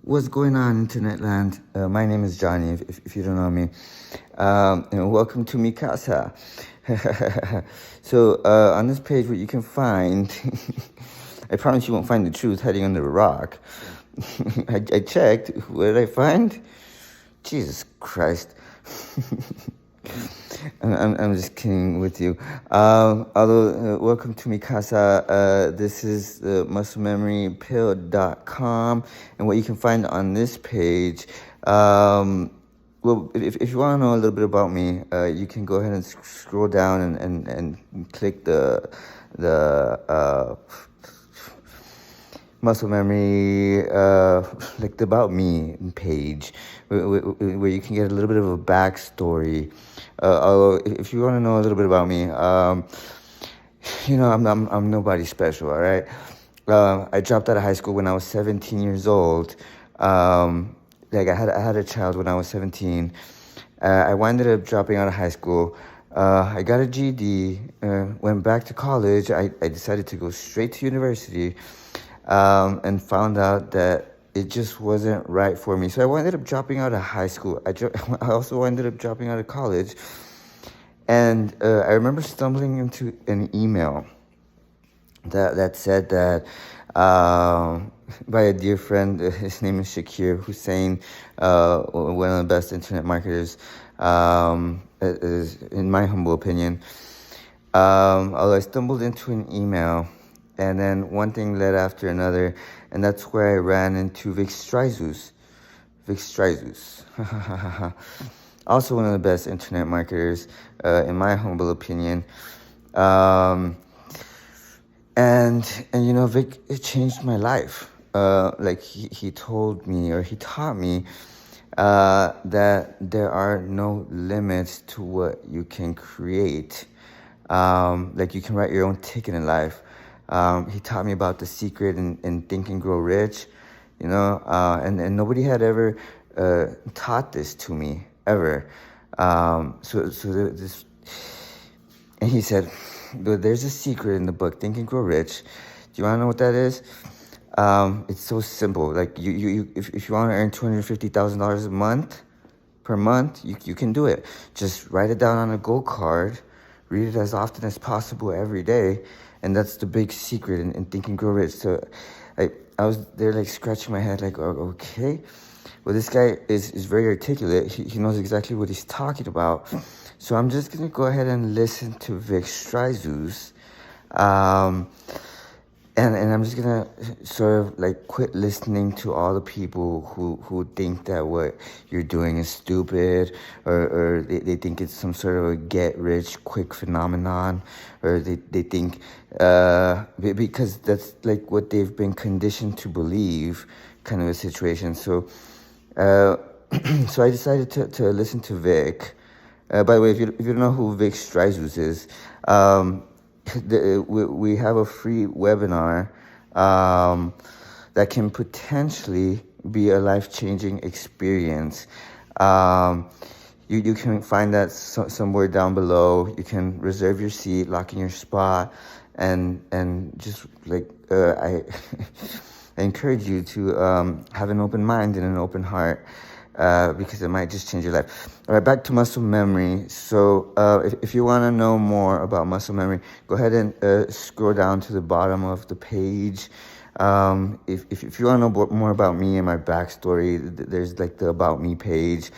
What's going on, Internet land? My name is Johnny, if you don't know me. And welcome to Mi Casa. So, on this page, what you can find, I promise you won't find the truth hiding under a rock. I checked. What did I find? Jesus Christ. I'm just kidding with you. Although, welcome to Mi Casa. This is the musclememorypill.com. And what you can find on this page, well, if you want to know a little bit about me, you can go ahead and scroll down and click the muscle memory, like the About Me page, where you can get a little bit of a backstory. Although, if you want to know a little bit about me, I'm nobody special, all right? I dropped out of high school when I was 17 years old. Like I had a child when I was 17. I wound up dropping out of high school. I got a GED, went back to college. I decided to go straight to university, and found out that it just wasn't right for me. So I ended up dropping out of high school. I also ended up dropping out of college. And I remember stumbling into an email that said that by a dear friend, his name is Shakir Hussein, one of the best internet marketers, is, in my humble opinion. Although I stumbled into an email, and then one thing led after another, and that's where I ran into Vic Stryzus. Also one of the best internet marketers, in my humble opinion. And Vic, it changed my life. Like he told me, or he taught me, that there are no limits to what you can create. Like you can write your own ticket in life. He taught me about the secret in Think and Grow Rich, and nobody had ever taught this to me ever. This, and he said, there's a secret in the book Think and Grow Rich. Do you want to know what that is? It's so simple. Like if you want to earn $250,000 per month, you can do it. Just write it down on a gold card, read it as often as possible every day. And that's the big secret in Think and Grow Rich. So I was there like scratching my head like, oh, okay. Well, this guy is very articulate. He knows exactly what he's talking about. So I'm just going to go ahead and listen to Vic Stryzus. And I'm just going to sort of like quit listening to all the people who think that what you're doing is stupid, or they think it's some sort of a get-rich-quick phenomenon, or they think, because that's like what they've been conditioned to believe, kind of a situation. So so I decided to listen to Vic. By the way, if you don't know who Vic Stryzus is, we have a free webinar that can potentially be a life-changing experience. You can find that somewhere down below. You can reserve your seat, lock in your spot, and just like I I encourage you to have an open mind and an open heart, because it might just change your life. All right, back to muscle memory. So if you want to know more about muscle memory, go ahead and scroll down to the bottom of the page. If you want to know more about me and my backstory, there's like the About Me page,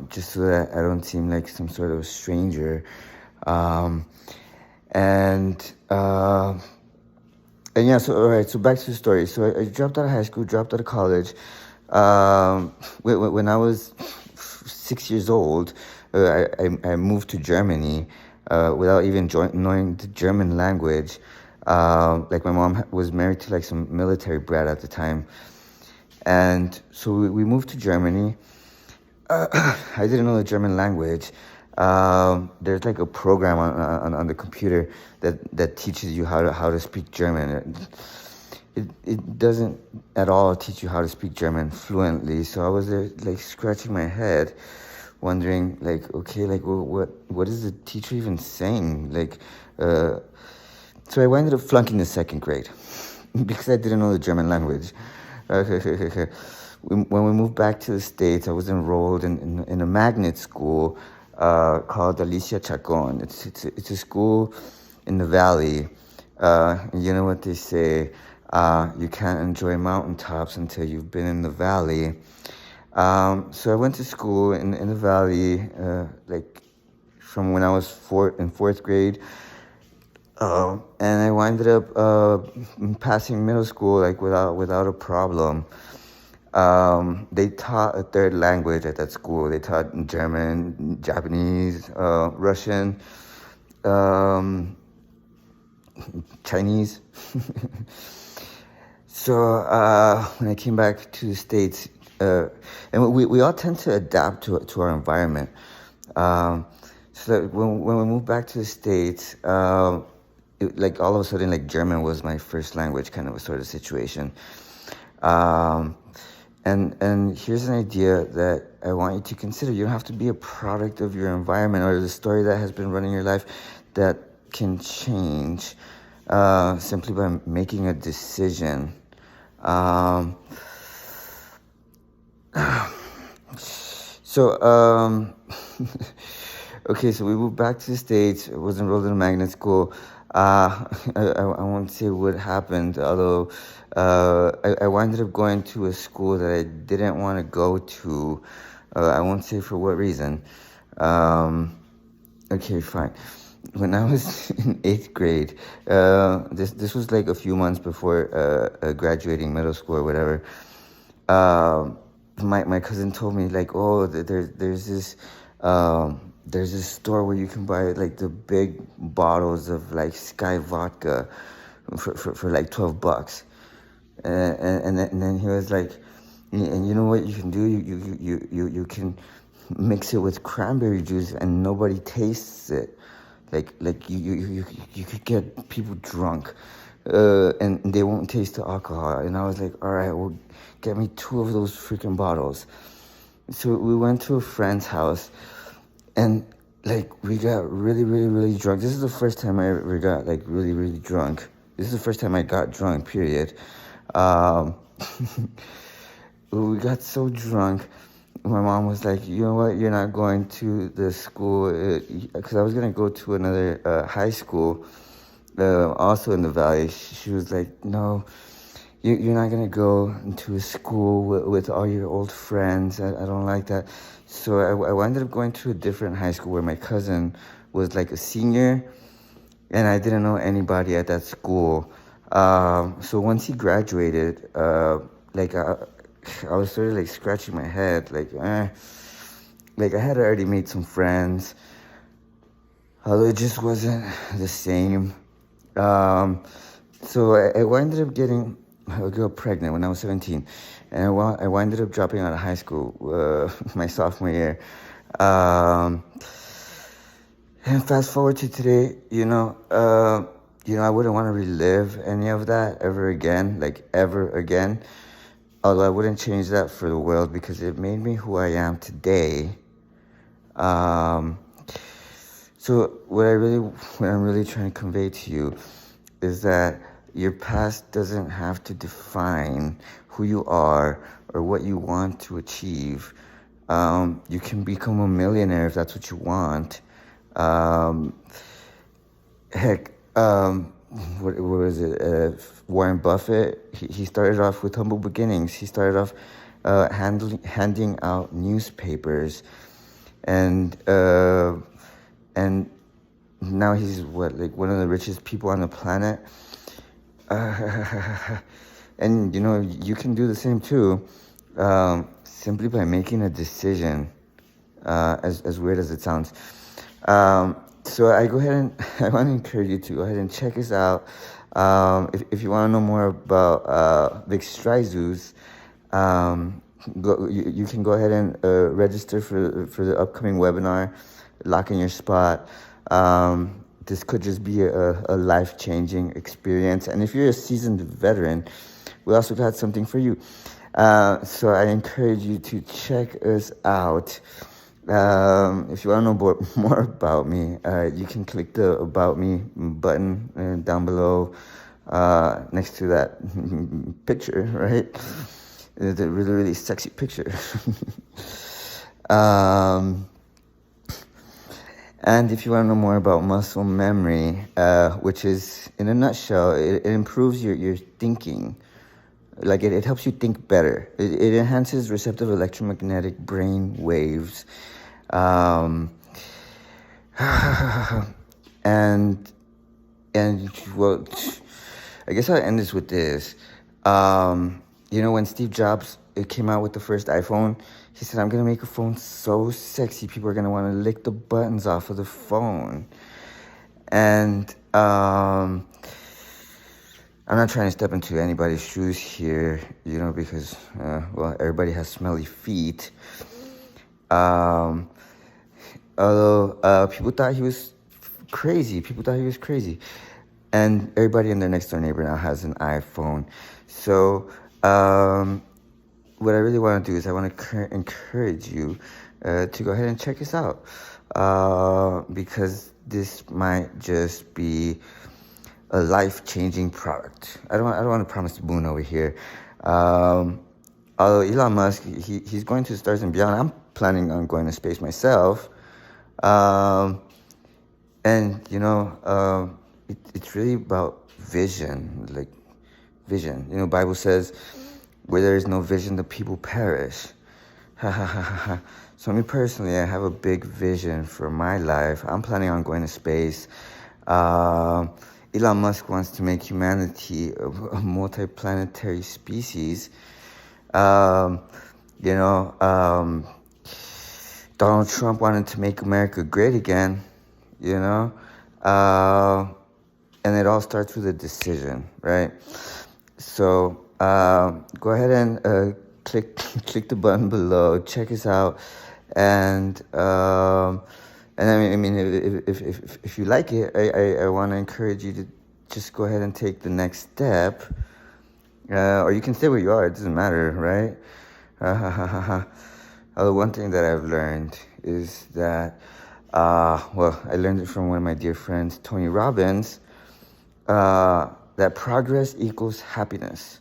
just so that I don't seem like some sort of stranger. And yeah, so all right, so back to the story. So I dropped out of high school, dropped out of college. When I was 6 years old, I moved to Germany without even knowing the German language. Like my mom was married to like some military brat at the time, and so we moved to Germany. I didn't know the German language. There's like a program on the computer that teaches you how to speak German. It doesn't at all teach you how to speak German fluently. So I was there like scratching my head, wondering like, okay, like what is the teacher even saying? Like, so I ended up flunking the second grade because I didn't know the German language. Okay. When we moved back to the States, I was enrolled in a magnet school called Alicia Chacon. It's a school in the valley. And you know what they say, you can't enjoy mountaintops until you've been in the valley. So I went to school in the valley, like from when I was in fourth grade. And I winded up passing middle school like without a problem. They taught a third language at that school. They taught German, Japanese, Russian, um, Chinese. So when I came back to the States, and we all tend to adapt to our environment. So that when we moved back to the States, like all of a sudden, like German was my first language, kind of a sort of situation. And here's an idea that I want you to consider. You don't have to be a product of your environment or the story that has been running your life that can change simply by making a decision. So, okay, so we moved back to the States. I was enrolled in a magnet school. I won't say what happened, although I winded up going to a school that I didn't want to go to. I won't say for what reason. Okay, fine. When I was in eighth grade, this was like a few months before graduating middle school or whatever. My cousin told me like, oh, there's this store where you can buy like the big bottles of like Sky vodka for like $12. And then he was like, and you know what you can do? You can mix it with cranberry juice and nobody tastes it. Like you could get people drunk, and they won't taste the alcohol. And I was like, all right, well, get me 2 of those freaking bottles. So we went to a friend's house, and like we got really drunk. This is the first time I ever got like really drunk. This is the first time I got drunk, period. We got so drunk. My mom was like, you know what, you're not going to the school, because I was going to go to another high school, also in the valley. She was like, no, you're not going to go into a school with all your old friends. I don't like that. So I ended up going to a different high school where my cousin was like a senior, and I didn't know anybody at that school. So once he graduated, like I was sort of like scratching my head, like I had already made some friends, although it just wasn't the same. So I ended up getting a girl pregnant when I was 17, and I ended up dropping out of high school my sophomore year. And fast forward to today, I wouldn't want to relive any of that ever again, like ever again. Although I wouldn't change that for the world because it made me who I am today. So what I'm really trying to convey to you is that your past doesn't have to define who you are or what you want to achieve. You can become a millionaire if that's what you want. What was it? Warren Buffett. He started off with humble beginnings. He started off handing out newspapers, and now he's like one of the richest people on the planet. And you can do the same too, simply by making a decision. As weird as it sounds. So I want to encourage you to go ahead and check us out. If you want to know more about Vic Stryzus, you can go ahead and register for the upcoming webinar, Lock in Your Spot. This could just be a life-changing experience. And if you're a seasoned veteran, we also got something for you. So I encourage you to check us out. If you want to know more about me, you can click the About Me button down below next to that picture, right? It's a really, really sexy picture. um, and if you want to know more about muscle memory, which is, in a nutshell, it improves your thinking. Like it helps you think better. It enhances receptive electromagnetic brain waves. Um, and well, I guess I'll end this with this. When Steve Jobs came out with the first iPhone, he said, "I'm gonna make a phone so sexy, people are gonna want to lick the buttons off of the phone." And I'm not trying to step into anybody's shoes here, because everybody has smelly feet. Although people thought he was crazy. And everybody in their next door neighbor now has an iPhone. So what I really want to do is I want to encourage you to go ahead and check this out, because this might just be a life-changing product. I don't want to promise the moon over here. Although Elon Musk, he's going to the stars and beyond. I'm planning on going to space myself. It's really about vision, like vision. Bible says, where there is no vision, the people perish. So me personally, I have a big vision for my life. I'm planning on going to space. Elon Musk wants to make humanity a multi-planetary species. Donald Trump wanted to make America great again, and it all starts with a decision, right? So go ahead and click the button below, check us out, and if you like it, I want to encourage you to just go ahead and take the next step, or you can stay where you are. It doesn't matter, right? One thing that I've learned is that, I learned it from one of my dear friends, Tony Robbins, that progress equals happiness.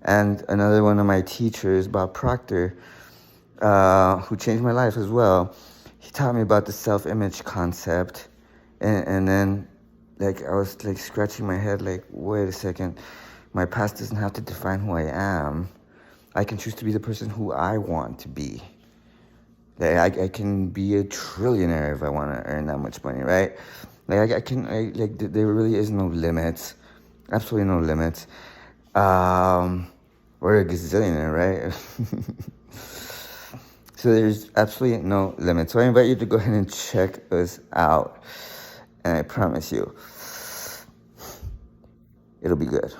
And another one of my teachers, Bob Proctor, who changed my life as well, he taught me about the self-image concept. And then, I was, scratching my head, wait a second. My past doesn't have to define who I am. I can choose to be the person who I want to be. I can be a trillionaire if I want to earn that much money, right? There really is no limits. Absolutely no limits. Or a gazillionaire, right? So there's absolutely no limits. So I invite you to go ahead and check us out. And I promise you, it'll be good.